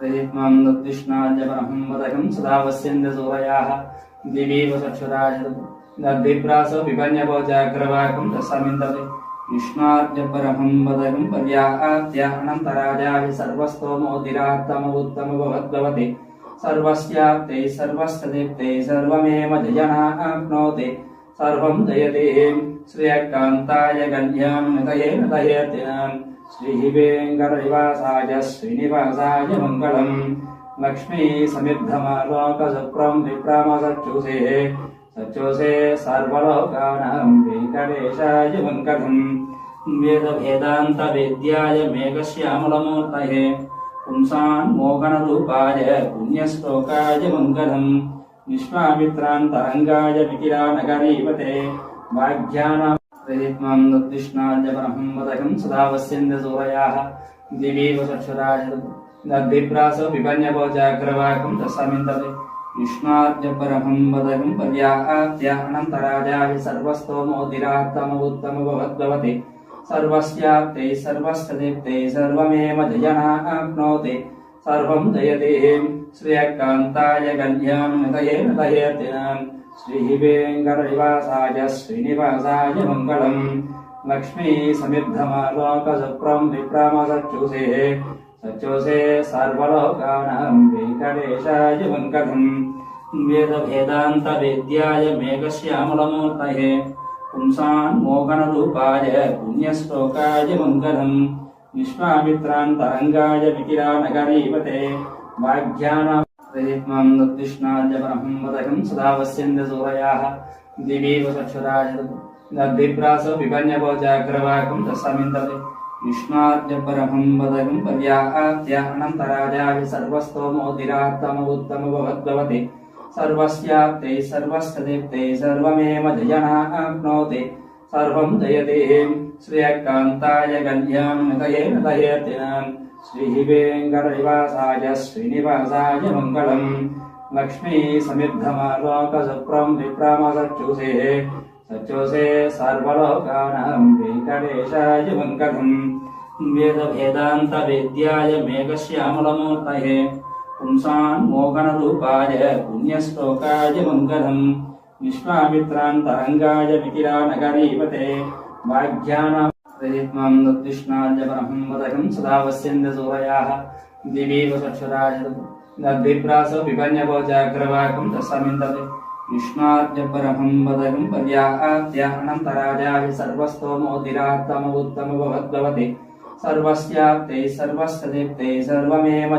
प्रयत्नं दद्विष्णाद्य परमं वदकं सदा वस्यन्ते सूरयाः दिवीव चक्षुराजदद्भिप्रासो विपन्यभोजाग्रवाकं तस्मिन्दते विष्णाद्य परमं वदकं पर्याप्त्यानन्तराजाभि सर्वस्तोमोदिरात्तमोत्तमभवद्भवति सर्वस्याप्ते सर्वस्तदीप्ते सर्वमेव जयनाप्नोति सर्वं जयते श्रियकान्ताय कल्याणनिधये नदयतिनाम् श्रीवेङ्कटनिवासाय श्रीनिवासाय मङ्गलम् लक्ष्मी समिद्धमालोकसुप्रं विप्रामसच्युषे सच्युषे सर्वलोकानां वेङ्कटेशाय मङ्गलम् वेदभेदान्तवेद्याय मेघश्यामलमूर्तये पुंसान्मोहनरूपाय पुण्यश्लोकाय मङ्गलम् विश्वामित्रान्तरङ्गाय मिथिलानगरीपते वाग्यानां प्रयत्नं दद्विष्णाद्य परमं वदकं सदा वस्यन्ते सूरयाः दिवीव चक्षुराजदद्भिप्रासो विपन्यभोजाग्रवाकं तस्मिन्दते विष्णाद्य परमं वदकं पर्याप्त्यानन्तराजाभि सर्वस्तोमोदिरात्तमोत्तमभवद्भवति सर्वस्याप्ते सर्वस्तदीप्ते सर्वमेव जयनाप्नोति सर्वं जयते श्रियकान्ताय कल्याणनिधये नदयतिनाम् श्रीवेङ्कटनिवासाय श्रीनिवासाय मङ्गलम् लक्ष्मी समिद्धमालोकसुप्रं विप्रामसच्युषे सच्युषे सर्वलोकानां वेङ्कटेशाय मङ्गलम् वेदभेदान्तवेद्याय मेघश्यामलमूर्तये पुंसान्मोहनरूपाय पुण्यश्लोकाय मङ्गलम् विश्वामित्रान्तरङ्गाय मिथिलानगरीपते वाग्यानां प्रयत्नं दद्विष्णाद्य परमं वदकं सदा वस्यन्ते सूरयाः दिवीव चक्षुराजदद्भिप्रासो विपन्यभोजाग्रवाकं तस्मिन्दते विष्णाद्य परमं वदकं पर्याप्त्यानन्तराजाभि सर्वस्तोमोदिरात्तमोत्तमभवद्भवति सर्वस्याप्ते सर्वस्तदीप्ते सर्वमेव जयनाप्नोति सर्वं जयते श्रियकान्ताय कल्याणनिधये नदयतिनाम् श्रीवेङ्कटनिवासाय श्रीनिवासाय मङ्गलम् लक्ष्मी समिद्धमालोकसुप्रं विप्रामसच्युषे सच्युषे सर्वलोकानां वेङ्कटेशाय मङ्गलम् वेदभेदान्तवेद्याय मेघश्यामलमूर्तये पुंसान्मोहनरूपाय पुण्यश्लोकाय मङ्गलम् विश्वामित्रान्तरङ्गाय मिथिलानगरीपते वाग्यानां प्रयत्नं दद्विष्णाद्य परमं वदकं सदा वस्यन्ते सूरयाः दिवीव चक्षुराजदद्भिप्रासो विपन्यभोजाग्रवाकं तस्मिन्दते विष्णाद्य परमं वदकं पर्याप्त्यानन्तराजाभि सर्वस्तोमोदिरात्तमोत्तमभवद्भवति सर्वस्याप्ते सर्वस्तदीप्ते सर्वमेव